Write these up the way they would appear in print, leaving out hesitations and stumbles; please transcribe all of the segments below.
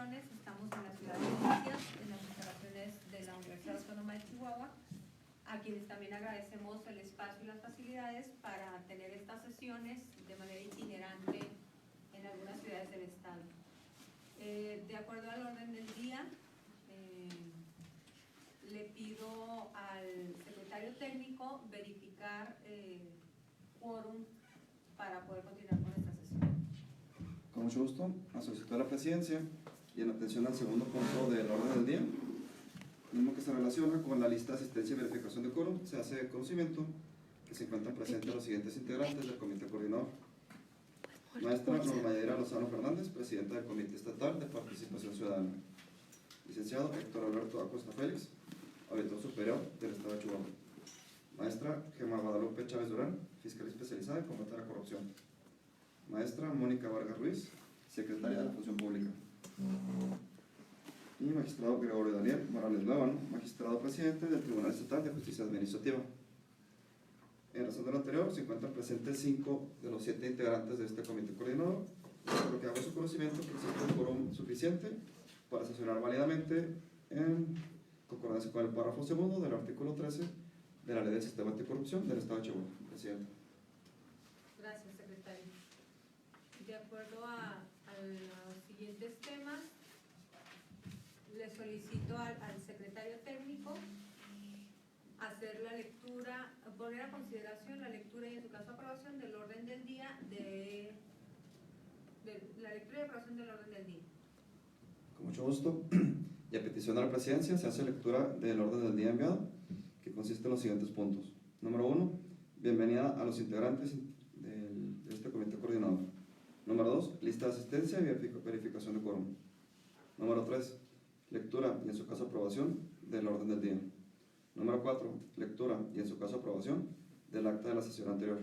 reuniones. Estamos en la ciudad de Necias, en las instalaciones de la Universidad Autónoma de Chihuahua, a quienes también agradecemos el espacio y las facilidades para tener estas sesiones de manera itinerante en algunas ciudades del estado. De acuerdo al orden del día, le pido al secretario técnico verificar quórum para poder continuar con esta sesión. Con mucho gusto, a solicitar la presidencia y en atención al segundo punto del orden del día, mismo que se relaciona con la lista de asistencia y verificación de quórum, se hace conocimiento que se encuentran presentes los siguientes integrantes del comité coordinador. Maestra Norma Yadira Lozano Fernández, presidenta del Comité Estatal de Participación Ciudadana. Licenciado Héctor Alberto Acosta Félix, auditor superior del Estado de Chihuahua. Maestra Gemma Guadalupe Chávez Durán, fiscal especializada en combate a la corrupción. Maestra Mónica Vargas Ruiz, secretaria de la Función Pública. Y magistrado Gregorio Daniel Morales Lábano, magistrado presidente del Tribunal Estatal de Justicia Administrativa. En razón de lo anterior, se encuentran presentes 5 de los 7 integrantes de este comité coordinador, por lo que hago su conocimiento que existe un quórum suficiente para sesionar válidamente en concordancia con el párrafo segundo del artículo 13 de la Ley del Sistema Anticorrupción del Estado de Chihuahua. Presidente. Gracias, secretario. De acuerdo a los siguientes temas, le solicito al secretario técnico hacer la lectura, poner a consideración la lectura y en su caso aprobación del orden del día de la lectura y aprobación del orden del día. Con mucho gusto. Y a petición de la presidencia se hace lectura del orden del día enviado, que consiste en los siguientes puntos. Número 1, bienvenida a los integrantes de este comité coordinador. Número 2, lista de asistencia y verificación de quórum. Número 3, lectura y en su caso aprobación del orden del día. Número 4, lectura y en su caso aprobación del acta de la sesión anterior.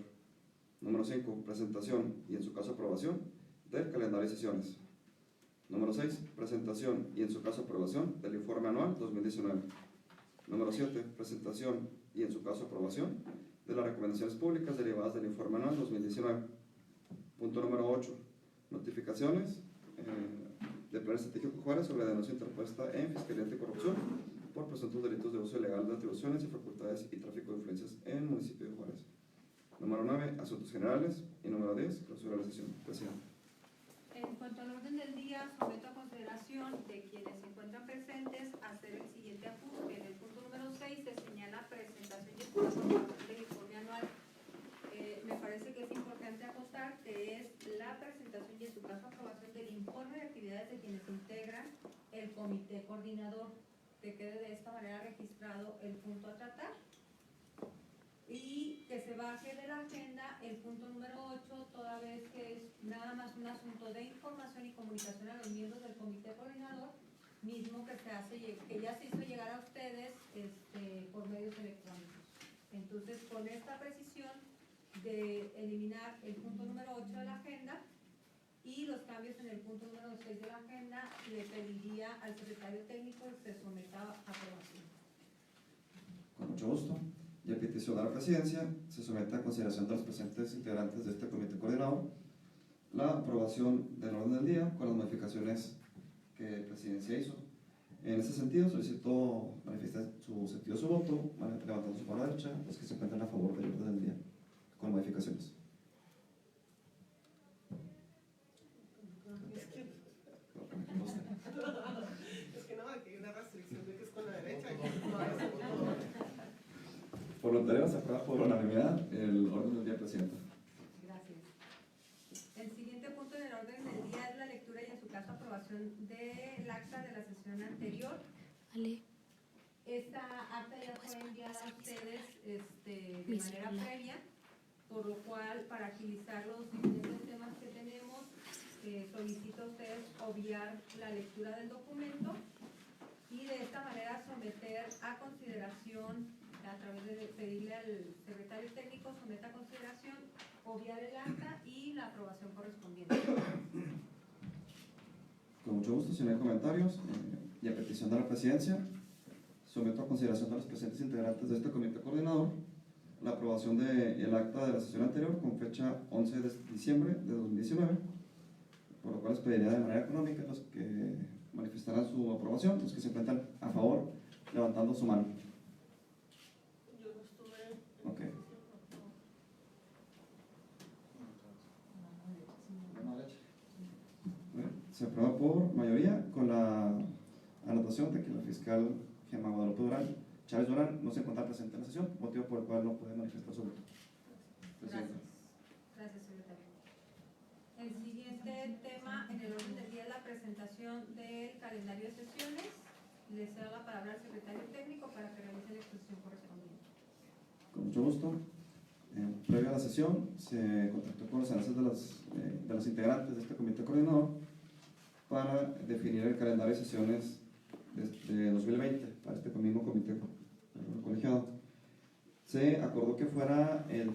Número 5, presentación y en su caso aprobación del calendario de sesiones. Número 6, presentación y en su caso aprobación del informe anual 2019. Número 7, presentación y en su caso aprobación de las recomendaciones públicas derivadas del informe anual 2019. Punto número 8, notificaciones del Plan Estratégico Juárez sobre la denuncia interpuesta en Fiscalía Anticorrupción por presuntos delitos de uso ilegal de atribuciones y facultades y tráfico de influencias en el municipio de Juárez. Número 9, asuntos generales. Y número 10, clausura de la sesión. Presidente. En cuanto al orden del día, someto a consideración de quienes se encuentran presentes hacer el siguiente apunte. En el punto número 6 se señala presentación y aprobación del informe anual. Me parece que es importante acotar que es la presentación y en su caso aprobación del informe de actividades de quienes integran el comité coordinador, que quede de esta manera registrado el punto a tratar y que se baje de la agenda el punto número 8, toda vez que es nada más un asunto de información y comunicación a los miembros del comité coordinador, mismo que ya se hizo llegar a ustedes por medios electrónicos. Entonces, con esta precisión de eliminar el punto número 8 de la agenda y los cambios en el punto número 6 de la agenda, le pediría al secretario técnico que se someta a aprobación. Con mucho gusto. Y a petición de la presidencia se somete a consideración de los presentes integrantes de este comité coordinador la aprobación del orden del día con las modificaciones que la presidencia hizo. En ese sentido, solicito manifestar su sentido de su voto, levantando su mano derecha, los que se encuentran a favor del orden del día, con modificaciones. Es que no, aquí hay una restricción de que es con la derecha. Por lo tanto, se aprueba por unanimidad el orden del día, presidenta. Gracias. El siguiente punto del orden del día es la lectura y en su caso aprobación del acta de la sesión anterior. Vale. Esta acta ya fue enviada a ustedes de manera previa, por lo cual para agilizar los diferentes temas que tenemos, solicito a ustedes obviar la lectura del documento y de esta manera someter a consideración, a través de pedirle al secretario técnico someta a consideración, obviar el acta y la aprobación correspondiente. Con mucho gusto, si no hay comentarios, y a petición de la presidencia, someto a consideración de los presentes integrantes de este comité coordinador la aprobación del acta de la sesión anterior con fecha 11 de diciembre de 2019, por lo cual les pediría de manera económica a los que manifestarán su aprobación. Los que se encuentran a favor, levantando su mano. Yo no estuve. Ok. Se aprueba por mayoría con la anotación de que la fiscal Gemma Guadalupe Durán, Chávez Durán, no se encuentra presente en la sesión, motivo por el cual no puede manifestar su voto. Presidenta. Gracias, secretario. El siguiente tema en el orden del día es la presentación del calendario de sesiones. Le cedo la palabra al secretario técnico para que realice la exposición correspondiente. Con mucho gusto. Previo a la sesión, se contactó con los enlaces de los integrantes de este comité coordinador para definir el calendario de sesiones de 2020 para este mismo comité colegiado. Se acordó que fuera el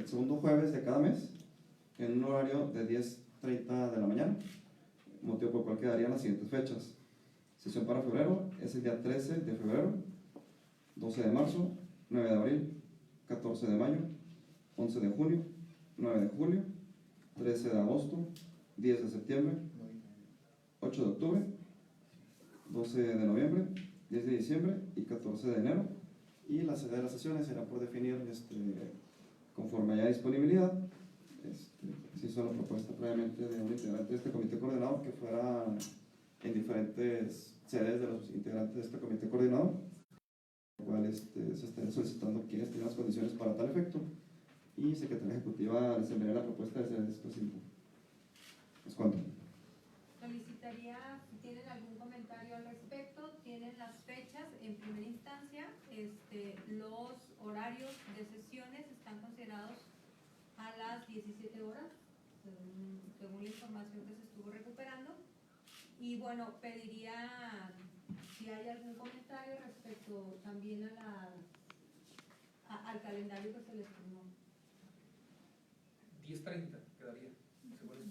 segundo jueves de cada mes, en un horario de 10:30 de la mañana, motivo por el cual quedarían las siguientes fechas. Sesión para febrero es el día 13 de febrero, 12 de marzo, 9 de abril, 14 de mayo, 11 de junio, 9 de julio, 13 de agosto, 10 de septiembre, 8 de octubre, 12 de noviembre, 10 de diciembre y 14 de enero. Y la sede de las sesiones será por definir conforme haya disponibilidad. Se hizo la propuesta previamente de un integrante de este comité coordinador que fuera en diferentes sedes de los integrantes de este comité coordinador, lo cual se estaría solicitando quienes tienen las condiciones para tal efecto, y Secretaría Ejecutiva les enviará la propuesta de sedes precinto. ¿Es cuánto? Solicitaría, si tienen algún comentario al respecto, tienen las fechas en primera instancia, los horarios de sesiones están considerados a las 17 horas, según la información que se estuvo recuperando. Y bueno, pediría si hay algún comentario respecto también al calendario que se les turnó. 10:30 quedaría.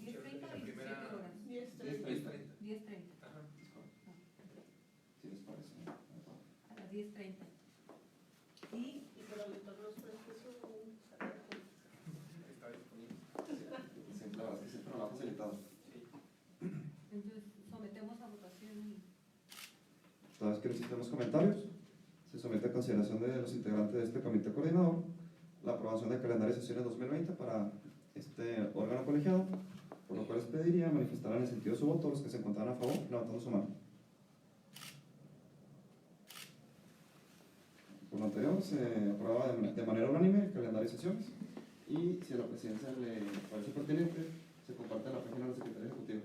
10:30 o 17 horas. 10:30. 10:30. Ajá. ¿Sí les parece? A las 10:30. Y para aumentar los precios, Está disponible. Siempre, la verdad es que siempre nos lo ha facilitado. entonces sometemos a votación. Toda vez que necesitemos comentarios, se somete a consideración de los integrantes de este comité coordinador la aprobación del calendario de sesiones 2020 para este órgano colegiado, por lo cual les pediría manifestar en el sentido de su voto los que se encontraran a favor, levantando su mano. Por lo anterior, se aprueba de manera unánime el calendario de sesiones, y si a la presidencia le parece pertinente, se comparte en la página de la Secretaría Ejecutiva.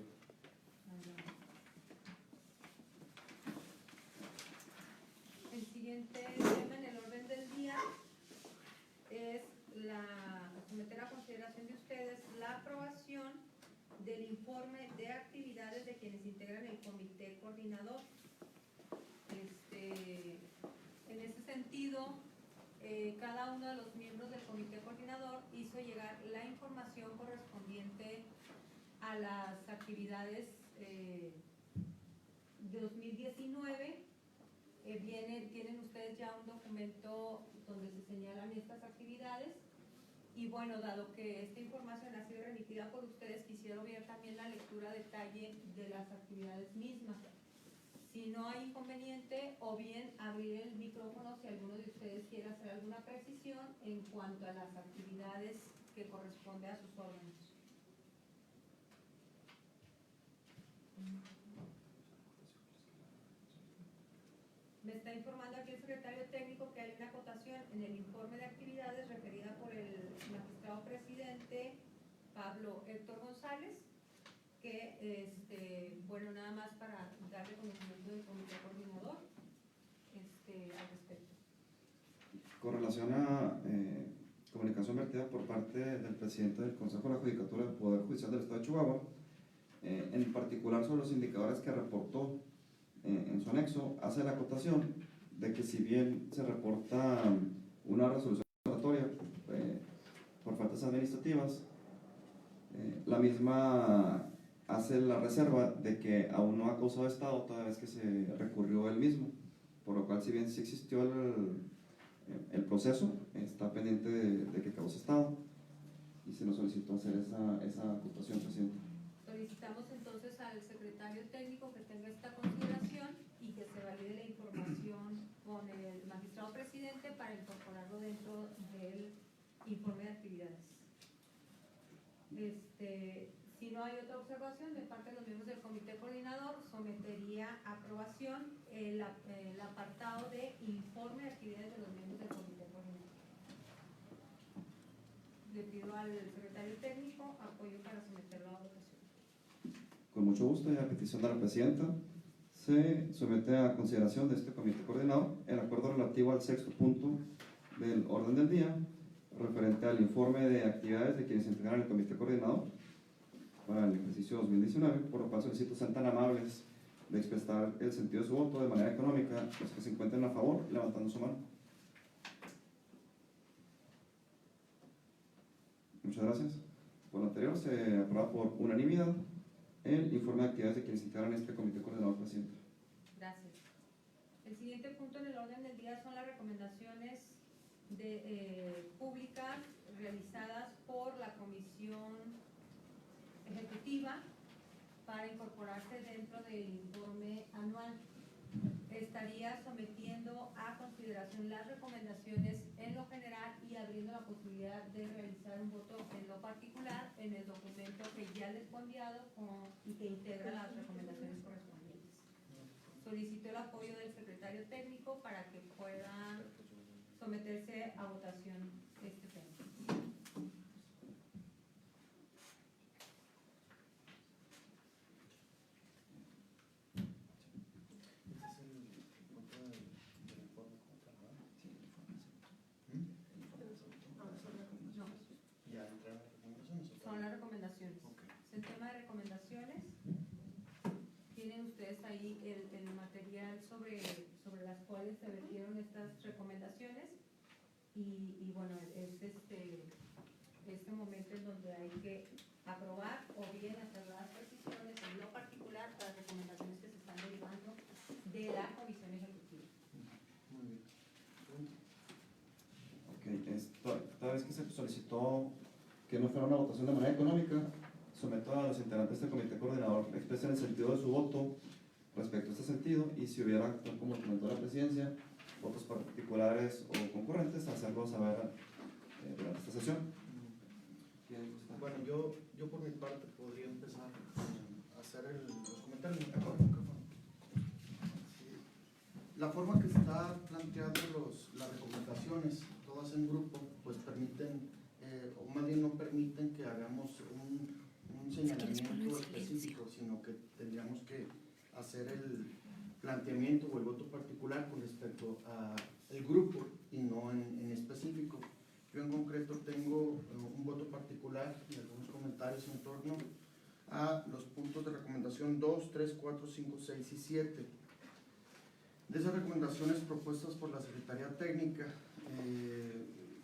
El siguiente tema en el orden del día es someter a consideración de ustedes la aprobación del informe de actividades de quienes integran el comité coordinador. En ese sentido, cada uno de los miembros del comité coordinador hizo llegar la información correspondiente a las actividades de 2019. Tienen ustedes ya un documento donde se señalan estas actividades, y bueno, dado que esta información ha sido remitida por ustedes, quisiera ver también la lectura a detalle de las actividades mismas. Si no hay inconveniente, o bien abrir el micrófono si alguno de ustedes quiere hacer alguna precisión en cuanto a las actividades que corresponde a sus órganos. Me está informando aquí el secretario técnico que hay una acotación en el informe de actividades referida por el magistrado presidente Pablo Héctor González, que, bueno, nada más para darle conocimiento del comité coordinador al respecto. Con relación a comunicación vertida por parte del presidente del Consejo de la Judicatura del Poder Judicial del Estado de Chihuahua, en particular sobre los indicadores que reportó en su anexo, hace la acotación de que si bien se reporta una resolución oratoria por faltas administrativas, la misma hace la reserva de que aún no ha causado estado toda vez que se recurrió el mismo, por lo cual si bien sí existió el proceso, está pendiente de que cause estado, y se nos solicitó hacer esa acotación, presidente. solicitamos entonces al secretario técnico que tenga esta consideración y que se valide la información con el magistrado presidente para incorporarlo dentro del informe de actividades. Si no hay otra observación de parte de los miembros del comité coordinador, sometería a aprobación el apartado de informe de actividades de los miembros del comité coordinador. Le pido al secretario técnico apoyo para someterlo a votación. Con mucho gusto y a petición de la presidenta, se somete a consideración de este comité coordinador el acuerdo relativo al 6º punto del orden del día, referente al informe de actividades de quienes integran el comité coordinador para el ejercicio 2019, por lo cual solicito sean tan amables de expresar el sentido de su voto de manera económica, los que se encuentren a favor, levantando su mano. Muchas gracias. Por lo anterior, se aprueba por unanimidad el informe de actividades de quienes integran este comité coordinador, presidente. Gracias. El siguiente punto en el orden del día son las recomendaciones públicas realizadas por la Comisión Ejecutiva para incorporarse dentro del informe anual. Estaría sometiendo a consideración las recomendaciones en lo general y abriendo la posibilidad de realizar un voto en lo particular en el documento que ya les fue enviado y que integra las recomendaciones correspondientes. Solicito el apoyo del secretario técnico para que pueda someterse a votación este tema. Son las recomendaciones. Es el tema de recomendaciones. Tienen ustedes ahí el material sobre las cuales se vertieron estas recomendaciones y bueno, es este momento en donde hay que aprobar o bien hacer las precisiones en lo particular a las recomendaciones que se están derivando de la Comisión Ejecutiva. Muy bien. Toda vez que se solicitó que no fuera una votación de manera económica, someto a los integrantes del comité coordinador que expresen el sentido de su voto respecto a este sentido, y si hubiera, como comentó la presidencia, votos particulares o concurrentes, hacerlo saber durante esta sesión. Bueno, yo por mi parte podría empezar a hacer los comentarios. La forma que está planteando las recomendaciones, todas en grupo, pues permiten, o más bien no permiten que hagamos un señalamiento específico, sino que tendríamos que hacer el planteamiento o el voto particular con respecto al grupo y no en específico. Yo en concreto tengo un voto particular y algunos comentarios en torno a los puntos de recomendación 2, 3, 4, 5, 6 y 7. De esas recomendaciones propuestas por la Secretaría Técnica,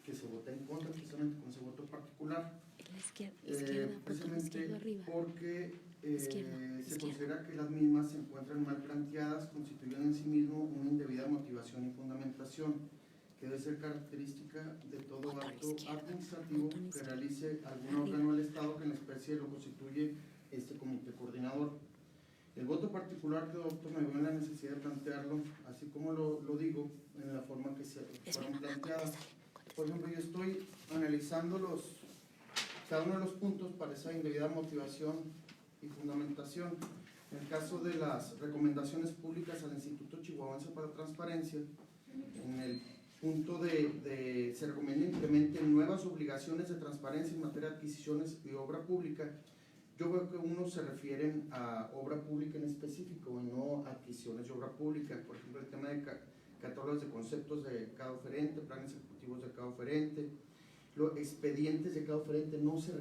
que se vota en contra precisamente con ese voto particular, precisamente porque se considera que las mismas se encuentran mal planteadas, constituyen en sí mismo una indebida motivación y fundamentación, que debe ser característica de todo acto administrativo que realice algún órgano del Estado que en especie lo constituye este comité coordinador. El voto particular que adopto me veo en la necesidad de plantearlo, así como lo digo, en la forma que se fueron planteadas. Por ejemplo, yo estoy analizando cada uno de los puntos para esa indebida motivación y fundamentación. En el caso de las recomendaciones públicas al Instituto Chihuahuense para la Transparencia, en el punto se recomienda implementen nuevas obligaciones de transparencia en materia de adquisiciones y obra pública. Yo veo que unos se refieren a obra pública en específico y no a adquisiciones de obra pública. Por ejemplo, el tema de catálogos de conceptos de cada oferente, planes ejecutivos de cada oferente, los expedientes de cada oferente, no se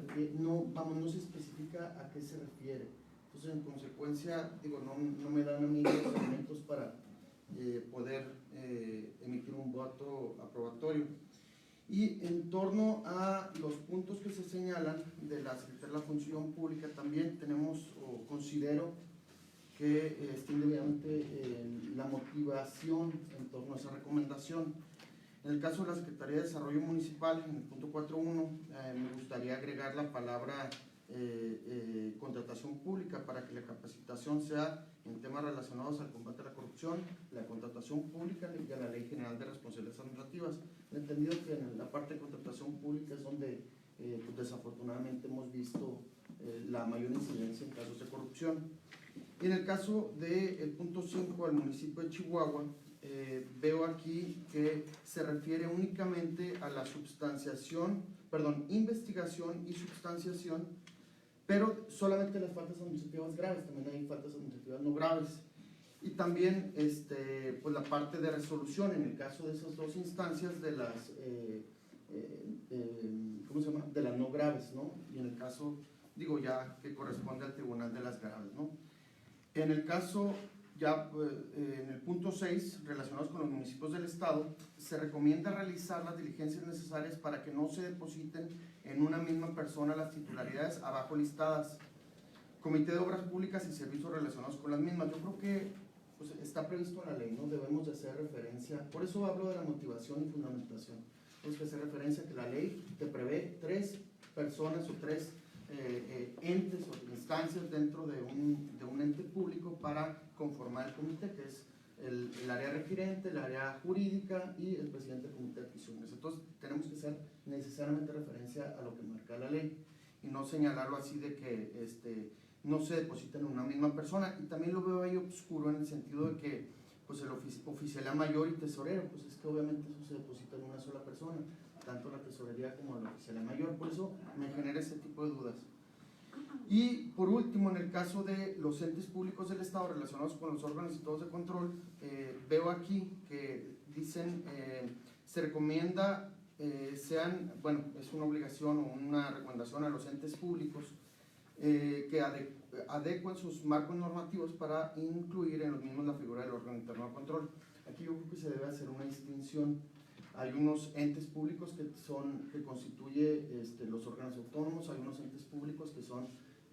especifica a qué se refiere. Entonces, en consecuencia, no me dan a mí los elementos para poder emitir un voto aprobatorio. Y en torno a los puntos que se señalan de la Secretaría de la Función Pública, también tenemos, o considero que está indebidamente la motivación en torno a esa recomendación. En el caso de la Secretaría de Desarrollo Municipal, en el punto 4.1, me gustaría agregar la palabra contratación pública para que la capacitación sea en temas relacionados al combate a la corrupción, la contratación pública y a la Ley General de Responsabilidades Administrativas. He entendido que en la parte de contratación pública es donde pues desafortunadamente hemos visto la mayor incidencia en casos de corrupción. Y en el caso del punto 5 al municipio de Chihuahua, veo aquí que se refiere únicamente a la investigación y substanciación, pero solamente las faltas administrativas graves, también hay faltas administrativas no graves. Y también pues la parte de resolución, en el caso de esas dos instancias de las, ¿cómo se llama?, de las no graves, ¿no? Y en el caso, digo ya, que corresponde al tribunal de las graves, ¿no? En el caso, ya en el punto 6, relacionados con los municipios del Estado, se recomienda realizar las diligencias necesarias para que no se depositen en una misma persona las titularidades abajo listadas. Comité de Obras Públicas y Servicios relacionados con las mismas. Yo creo que pues, está previsto en la ley, ¿no? Debemos de hacer referencia, por eso hablo de la motivación y fundamentación. Tenemos que hacer referencia a que la ley te prevé 3 personas o 3 entes o instancias dentro de un ente público para conformar el comité, que es el área requirente, el área jurídica y el presidente del comité de adquisiciones. Entonces tenemos que hacer necesariamente referencia a lo que marca la ley y no señalarlo así de que no se deposita en una misma persona. Y también lo veo ahí oscuro en el sentido de que pues el oficialía mayor y tesorero, pues es que obviamente eso se deposita en una sola persona, tanto la tesorería como la oficialía mayor, por eso me genera ese tipo de dudas. Y por último, en el caso de los entes públicos del Estado relacionados con los órganos y todos de control, veo aquí que dicen, se recomienda, bueno, es una obligación o una recomendación a los entes públicos que adecuen sus marcos normativos para incluir en los mismos la figura del órgano interno de control. Aquí yo creo que se debe hacer una distinción. Hay unos entes públicos que constituye los órganos autónomos, hay unos entes públicos que son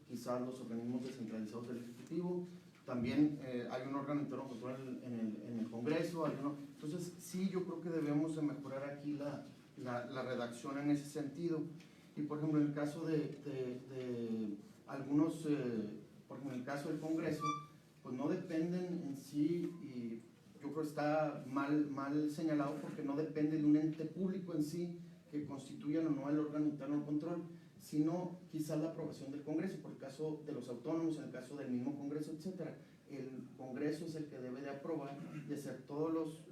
quizás los organismos descentralizados del Ejecutivo, también hay un órgano interno de control en el Congreso, entonces sí, yo creo que debemos de mejorar aquí la redacción en ese sentido. Y por ejemplo, en el caso de algunos, por ejemplo, en el caso del Congreso, pues no dependen en sí, y yo creo que está mal señalado porque no depende de un ente público en sí que constituyan o no el órgano interno de control, sino quizás la aprobación del Congreso, por el caso de los autónomos, en el caso del mismo Congreso, etcétera. El Congreso es el que debe de aprobar y hacer todos los,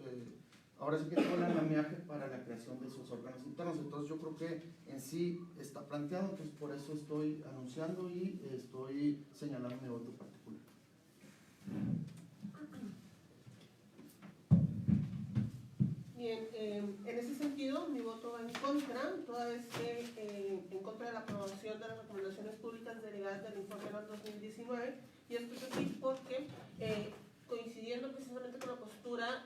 ahora sí que todo el andamiaje para la creación de esos órganos internos. Entonces yo creo que en sí está planteado, entonces por eso estoy anunciando y estoy señalando mi voto particular. Bien, en ese sentido, mi voto va en contra, toda vez que en contra de la aprobación de las recomendaciones públicas derivadas del informe anual 2019, y esto es así porque, coincidiendo precisamente con la postura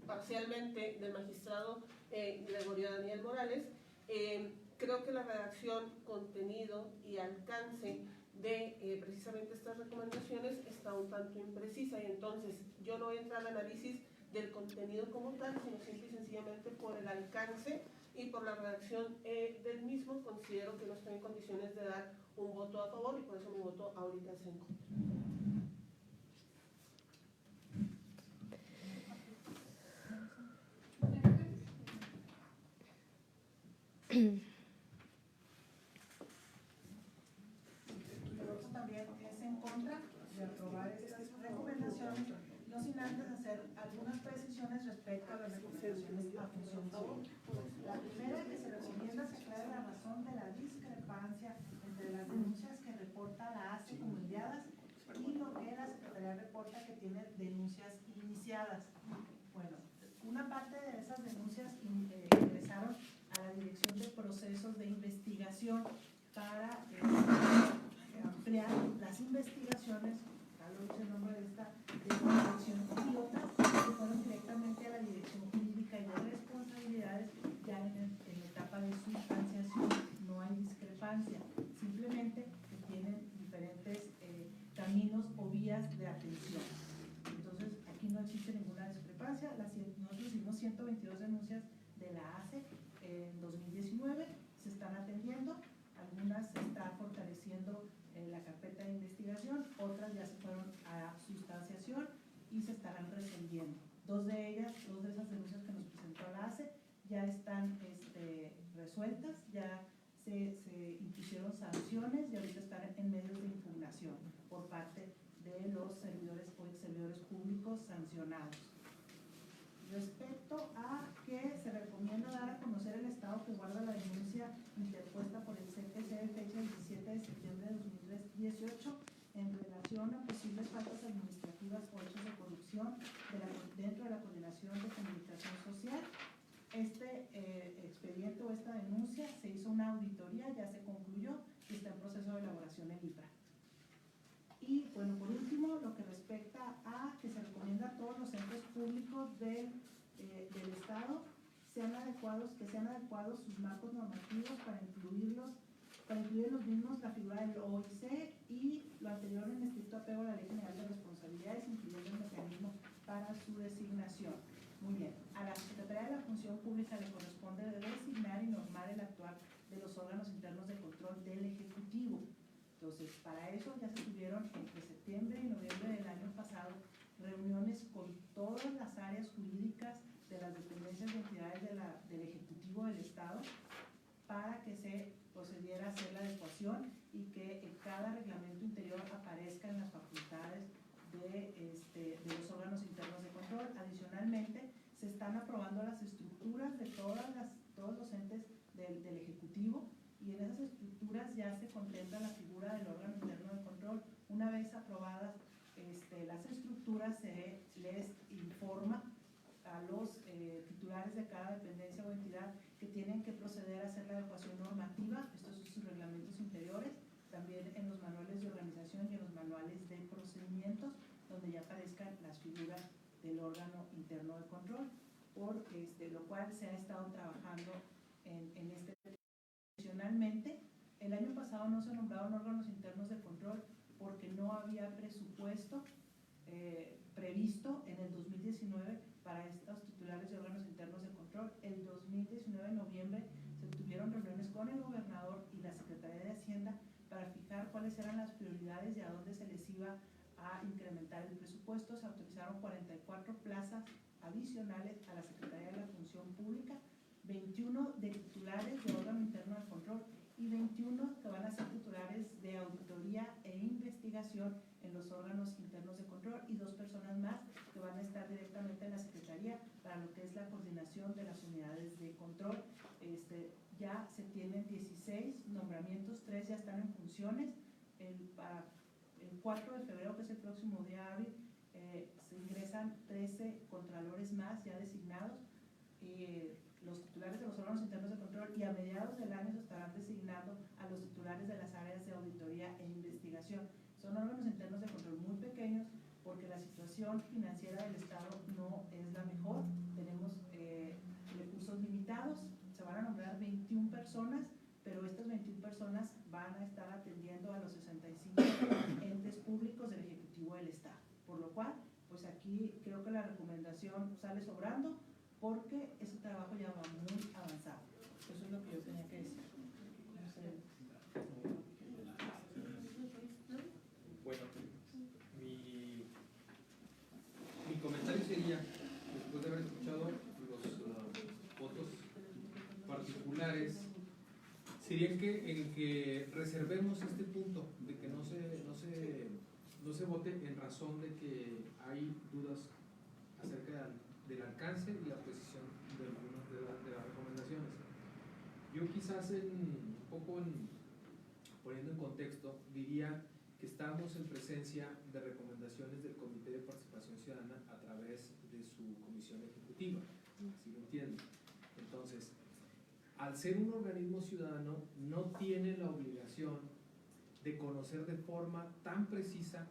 parcialmente del magistrado Gregorio Daniel Morales, creo que la redacción, contenido y alcance de precisamente estas recomendaciones está un tanto imprecisa, y entonces yo no voy a entrar al análisis del contenido como tal, sino simple y sencillamente por el alcance y por la redacción del mismo. Considero que no estoy en condiciones de dar un voto a favor y por eso mi voto ahorita es en contra. También es en contra de aprobar estas recomendaciones, no sin antes hacer algunas precisiones respecto a las recomendaciones a función civil. La primera, que se recomienda se aclare la razón de la discrepancia entre las denuncias que reporta la ACE como enviadas y lo que la Secretaría reporta que tiene denuncias iniciadas. Bueno, una parte de esas denuncias ingresaron a la Dirección de Procesos de Investigación para ampliar las investigaciones, tal vez el nombre de esta dirección, y otras que fueron directamente a la Dirección Jurídica y de Responsabilidades. Ya en la etapa de sustanciación no hay discrepancia, simplemente que tienen diferentes caminos o vías de atención. Entonces aquí no existe ninguna discrepancia. Nosotros hicimos 122 denuncias de la ACE en 2019, se están atendiendo, algunas se está fortaleciendo recomendación, otras ya se fueron a sustanciación y se estarán resolviendo. Dos de esas denuncias que nos presentó la ACE ya están resueltas, ya se impusieron sanciones y ahorita están en medios de impugnación por parte de los servidores o ex servidores públicos sancionados. Respecto a que se recomienda dar a conocer el estado que guarda la denuncia interpuesta por el CPC de fecha 17 de septiembre de 2018 en relación a posibles faltas administrativas o hechos de corrupción dentro de la Coordinación de Comunicación Social. Este expediente o esta denuncia se hizo una auditoría, ya se concluyó y está en proceso de elaboración en IPRA. Y bueno, por último, lo que respecta a que se recomienda a todos los entes públicos del Estado que sean adecuados sus marcos normativos para incluir en los mismos la figura del OIC y lo anterior en estricto apego a la Ley General de Responsabilidades, incluyendo el mecanismo para su designación. Muy bien, a la Secretaría de la Función Pública le corresponde designar y normar el actuar de los órganos internos de control del Ejecutivo. Entonces, para eso ya se tuvieron entre septiembre y noviembre del año pasado reuniones con todas las áreas jurídicas de las dependencias y entidades del Ejecutivo del Estado para que se procediera a hacer la adecuación y que en cada reglamento interior aparezcan las facultades de los órganos internos de control. Adicionalmente, se están aprobando las estructuras de todos los entes del Ejecutivo y en esas estructuras ya se contempla la figura del órgano interno de control. Una vez aprobadas las estructuras, se les informa a los titulares de cada dependencia o entidad que tienen que proceder a hacer la adecuación normativa, estos son sus reglamentos interiores, también en los manuales de organización y en los manuales de procedimientos, donde ya aparezcan las figuras del órgano interno de control, por lo cual se ha estado trabajando en este. Adicionalmente, el año pasado no se nombraron órganos internos de control porque no había presupuesto previsto en el 2019 para estos titulares de órganos internos de control. El 2019, en noviembre, se tuvieron reuniones con el gobernador y la Secretaría de Hacienda para fijar cuáles eran las prioridades y a dónde se les iba a incrementar el presupuesto. Se autorizaron 44 plazas adicionales a la Secretaría de la Función Pública, 21 de titulares de órgano interno de control y 21 que van a ser titulares de auditoría e investigación en los órganos internos de control y 2 personas más que van a estar directamente en la Secretaría para lo que es la coordinación de las unidades de control. Ya se tienen 16 nombramientos, 3 ya están en funciones. Para el 4 de febrero, que es el próximo día hábil, se ingresan 13 contralores más ya designados. Los titulares de los órganos internos de control y a mediados del año se estarán designando a los titulares de las áreas de auditoría e investigación. Son órganos internos de control muy pequeños porque la situación financiera del Estado no es la mejor. Tenemos recursos limitados, se van a nombrar 21 personas, pero estas 21 personas van a estar atendiendo a los 65 entes públicos del Ejecutivo del Estado. Por lo cual, pues aquí creo que la recomendación sale sobrando, porque ese trabajo ya va muy avanzado. Eso es lo que yo tenía que decir. No sé. Bueno, mi comentario sería, después de haber escuchado los votos particulares, sería en que reservemos este punto de que no se vote en razón de que hay dudas acerca del alcance y la precisión de algunas de las recomendaciones. Yo quizás poniendo en contexto, diría que estamos en presencia de recomendaciones del Comité de Participación Ciudadana a través de su comisión ejecutiva, así lo entiendo. Entonces, al ser un organismo ciudadano, no tiene la obligación de conocer de forma tan precisa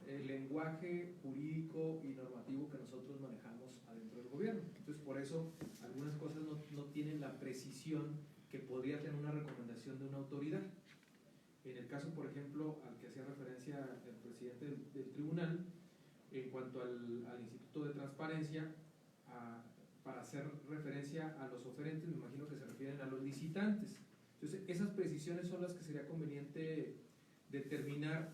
el lenguaje jurídico y normativo que nosotros manejamos adentro del gobierno. Entonces, por eso algunas cosas no tienen la precisión que podría tener una recomendación de una autoridad. En el caso, por ejemplo, al que hacía referencia el presidente del tribunal, en cuanto al Instituto de Transparencia, para hacer referencia a los oferentes, me imagino que se refieren a los licitantes. Entonces, esas precisiones son las que sería conveniente determinar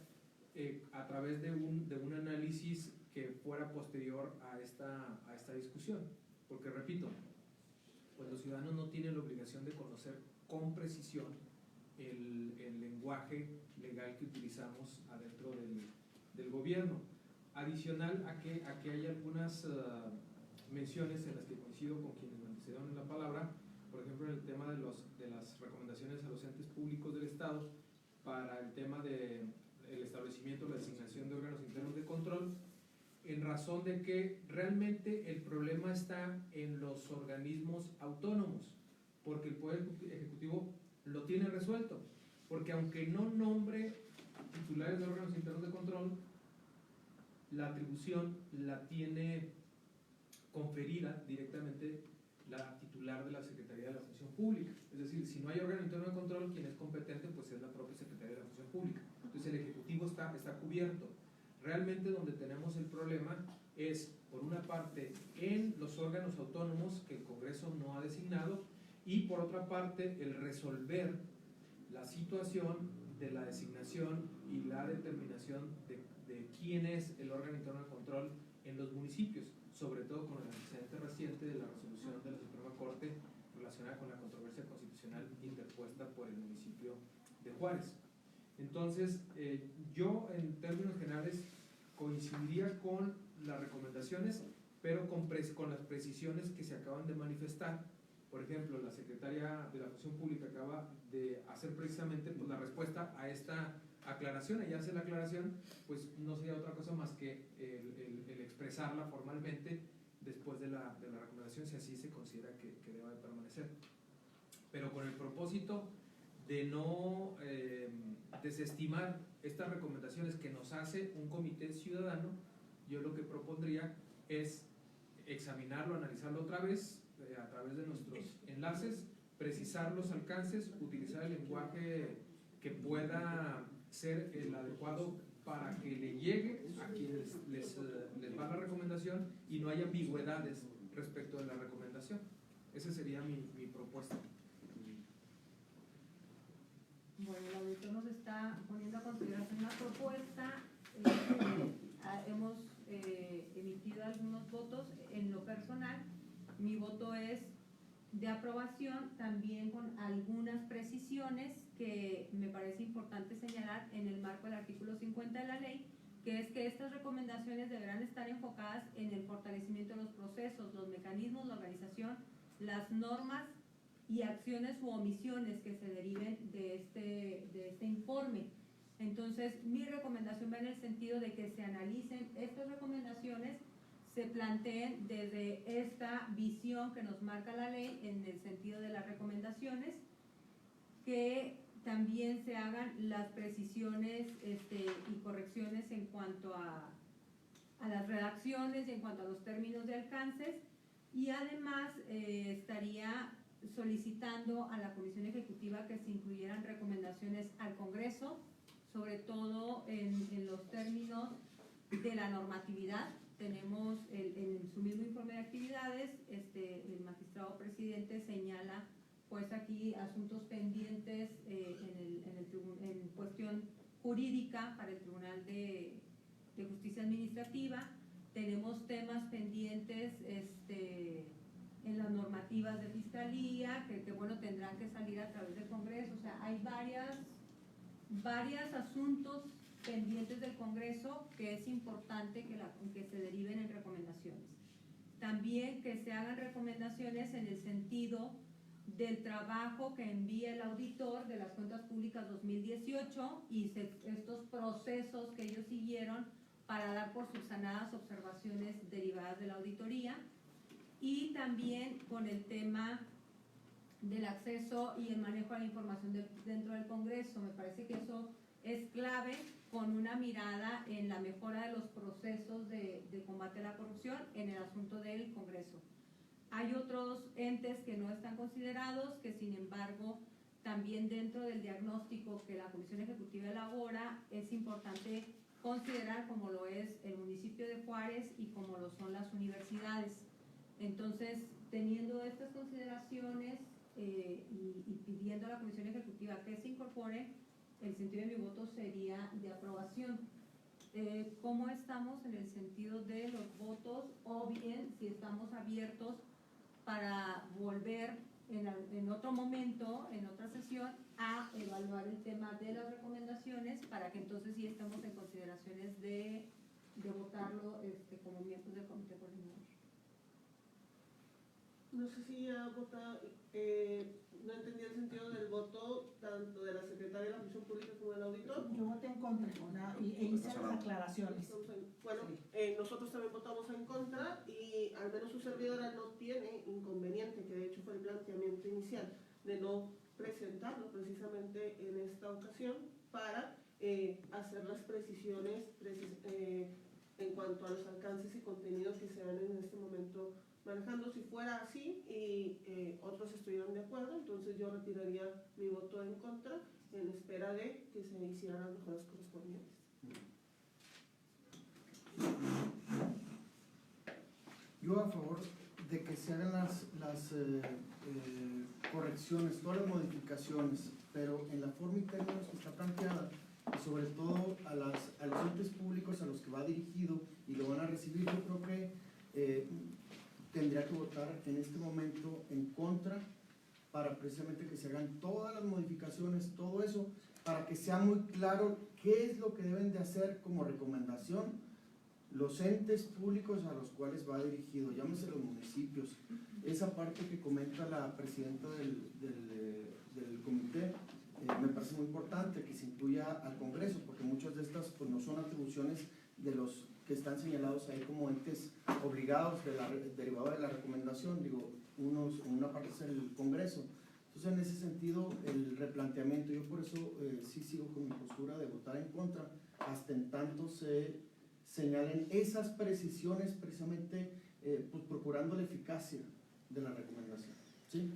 a través de un análisis que fuera posterior a esta discusión. Porque repito, pues los ciudadanos no tienen la obligación de conocer con precisión el lenguaje legal que utilizamos adentro del gobierno. Adicional a que hay algunas menciones en las que coincido con quienes me antecedieron en la palabra, por ejemplo en el tema de las recomendaciones a los entes públicos del Estado para el tema del establecimiento, la designación de órganos internos de control, en razón de que realmente el problema está en los organismos autónomos, porque el Poder Ejecutivo lo tiene resuelto, porque aunque no nombre titulares de órganos internos de control, la atribución la tiene conferida directamente la titular de la Secretaría de la Función Pública. Es decir, si no hay órgano interno de control, quien es competente pues es la propia Secretaría de la Función Pública. Entonces el Ejecutivo está cubierto. Realmente donde tenemos el problema es, por una parte, en los órganos autónomos que el Congreso no ha designado, y por otra parte, el resolver la situación de la designación y la determinación de quién es el órgano interno de control en los municipios, sobre todo con el antecedente reciente de la resolución de la Suprema Corte relacionada con la controversia constitucional interpuesta por el municipio de Juárez. Entonces, yo en términos generales coincidiría con las recomendaciones, pero con las precisiones que se acaban de manifestar. Por ejemplo, la Secretaria de la Función Pública acaba de hacer precisamente pues, la respuesta a esta aclaración. Ella hace la aclaración, pues no sería otra cosa más que el expresarla formalmente después de la recomendación, si así se considera que deba de permanecer. Pero con el propósito de no desestimar estas recomendaciones que nos hace un comité ciudadano, yo lo que propondría es examinarlo, analizarlo otra vez a través de nuestros enlaces, precisar los alcances, utilizar el lenguaje que pueda ser el adecuado para que le llegue a quienes les va la recomendación y no haya ambigüedades respecto de la recomendación. Esa sería mi propuesta. Bueno, el auditor nos está poniendo a consideración una propuesta. Hemos emitido algunos votos. En lo personal, mi voto es de aprobación, también con algunas precisiones que me parece importante señalar en el marco del artículo 50 de la ley, que es que estas recomendaciones deberán estar enfocadas en el fortalecimiento de los procesos, los mecanismos, la organización, las normas y acciones u omisiones que se deriven de este informe. Entonces, mi recomendación va en el sentido de que se analicen estas recomendaciones, se planteen desde esta visión que nos marca la ley en el sentido de las recomendaciones, que también se hagan las precisiones y correcciones en cuanto a las redacciones y en cuanto a los términos de alcances, y además estaría solicitando a la Comisión Ejecutiva que se incluyeran recomendaciones al Congreso, sobre todo en los términos de la normatividad. Tenemos en su mismo informe de actividades, el magistrado presidente señala pues aquí asuntos pendientes en cuestión jurídica para el Tribunal de Justicia Administrativa. Tenemos temas pendientes en las normativas de fiscalía, que bueno, tendrán que salir a través del Congreso. O sea, hay varios asuntos pendientes del Congreso que es importante que se deriven en recomendaciones. También que se hagan recomendaciones en el sentido del trabajo que envía el auditor de las cuentas públicas 2018 y estos procesos que ellos siguieron para dar por subsanadas observaciones derivadas de la auditoría, y también con el tema del acceso y el manejo de la información dentro del Congreso. Me parece que eso es clave, con una mirada en la mejora de los procesos de combate a la corrupción en el asunto del Congreso. Hay otros entes que no están considerados, que sin embargo también dentro del diagnóstico que la Comisión Ejecutiva elabora es importante considerar, como lo es el municipio de Juárez y como lo son las universidades. Entonces, teniendo estas consideraciones y pidiendo a la Comisión Ejecutiva que se incorpore, el sentido de mi voto sería de aprobación. cómo estamos en el sentido de los votos, o bien si estamos abiertos para volver en otro momento, en otra sesión, a evaluar el tema de las recomendaciones para que entonces sí estemos en consideraciones de votarlo como miembros del comité coordinador. No sé si ya vota, no entendí el sentido del voto tanto de la secretaria de la Función Pública como del auditor. Yo voté en contra e hice las aclaraciones. Bueno, nosotros también votamos en contra y al menos su servidora no tiene inconveniente, que de hecho fue el planteamiento inicial, de no presentarlo precisamente en esta ocasión para hacer las precisiones en cuanto a los alcances y contenidos que se dan en este momento manejando. Si fuera así y otros estuvieran de acuerdo, entonces yo retiraría mi voto en contra en espera de que se hicieran las mejoras correspondientes. Yo a favor de que se hagan las correcciones, todas las modificaciones, pero en la forma y términos que está planteada, y sobre todo a los entes públicos a los que va dirigido y lo van a recibir, yo creo que tendría que votar en este momento en contra para precisamente que se hagan todas las modificaciones, todo eso, para que sea muy claro qué es lo que deben de hacer como recomendación los entes públicos a los cuales va dirigido, llámese los municipios. Esa parte que comenta la presidenta del comité me parece muy importante que se incluya al Congreso, porque muchas de estas pues, no son atribuciones de los que están señalados ahí como entes obligados derivado de la recomendación. Digo, una parte es el Congreso. Entonces, en ese sentido, el replanteamiento, yo por eso sí sigo con mi postura de votar en contra, hasta en tanto se señalen esas precisiones, precisamente pues, procurando la eficacia de la recomendación. ¿Sí?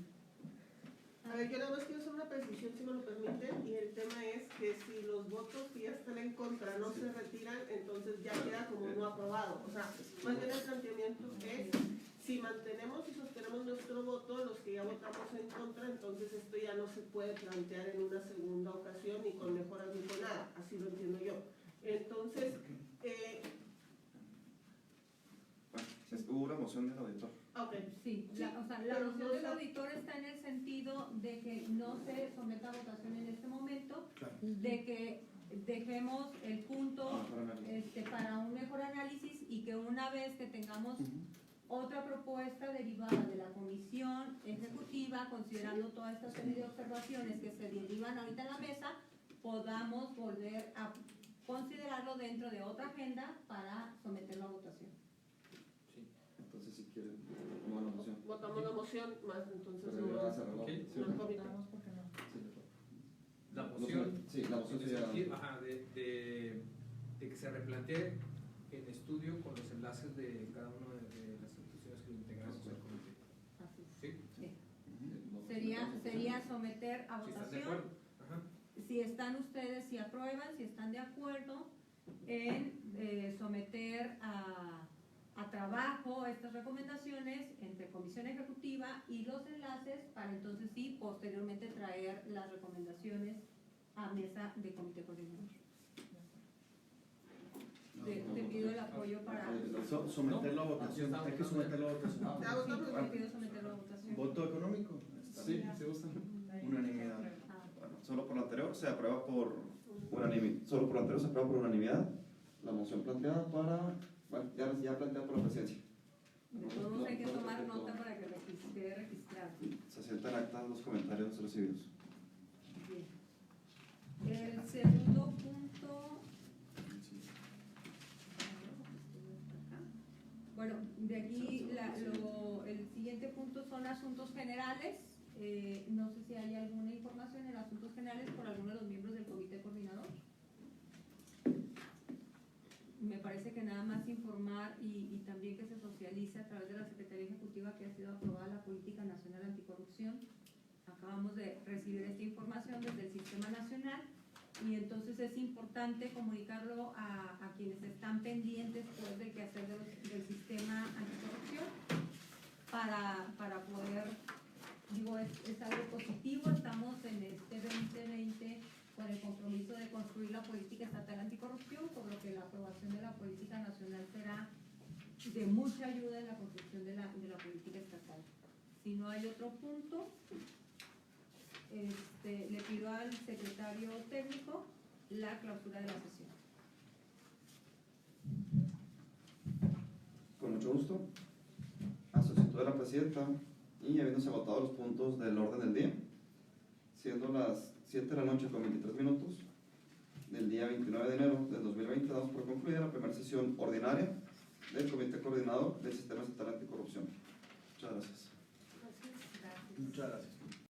A ver, yo nada más quiero hacer una precisión, si me lo permiten, y el tema es que si los votos que ya están en contra no se retiran, entonces ya queda como no aprobado. O sea, más bien el planteamiento es, si mantenemos y sostenemos nuestro voto, los que ya votamos en contra, entonces esto ya no se puede plantear en una segunda ocasión, ni con mejoras ni con nada, así lo entiendo yo. Entonces, hubo una moción del auditor. okay. Sí, la moción del auditor está en el sentido de que no se someta a votación en este momento, Claro. de que dejemos el punto para un mejor análisis y que una vez que tengamos otra propuesta derivada de la comisión ejecutiva, considerando toda esta serie de observaciones que se derivan ahorita en la mesa, podamos volver a considerarlo dentro de otra agenda para someterlo a votación. Entonces, si quieren, votamos la moción. Votamos la moción, más entonces Pero ya va a no. cerrar la- Ok. sí. No, comité. Votamos porque no. La moción, Sí, la moción en el sería... sentido, de que se replantee en estudio con los enlaces de cada una de las instituciones que integramos el comité. Así es. ¿Sí? Sí. Sería someter a Si están de votación. acuerdo. Ajá. Si están ustedes, si aprueban, si están de acuerdo en someter a trabajo estas recomendaciones entre comisión ejecutiva y los enlaces para entonces sí, posteriormente traer las recomendaciones a mesa de comité coordinador. Te pido el apoyo para... Someterlo a votación, hay que someterlo a votación. Ya votamos. Sí, te pido someterlo a votación. ¿Voto económico? Sí, se gustan. Unanimidad. Ah, Bueno, solo por lo anterior se aprueba por unanimidad. Solo por lo anterior se aprueba por unanimidad la moción planteada para... Bueno, ya planteada por la presidencia. de todos modos hay que tomar nota para que quede registrado. Se sientan actas los comentarios recibidos. Bien. El segundo punto... Bueno, de aquí el siguiente punto son asuntos generales. No sé si hay alguna información en asuntos generales por alguno de los miembros del comité coordinador. Me parece que nada más informar y también que se socialice a través de la Secretaría Ejecutiva que ha sido aprobada la Política Nacional Anticorrupción. Acabamos de recibir esta información desde el Sistema Nacional y entonces es importante comunicarlo a quienes están pendientes pues, del quehacer del sistema anticorrupción para poder, digo, es algo positivo. Estamos en este 2020 con el compromiso de construir la política estatal anticorrupción, por lo que la la aprobación de la política nacional será de mucha ayuda en la construcción de la política estatal. Si no hay otro punto, le pido al secretario técnico la clausura de la sesión. Con mucho gusto. A solicitud de la presidenta y habiéndose agotado los puntos del orden del día, siendo las 7 de la noche con 23 minutos del día 29 de enero del 2020, damos por concluida la primera sesión ordinaria del Comité Coordinador del Sistema Estatal Anticorrupción. Muchas gracias. Gracias. Muchas gracias.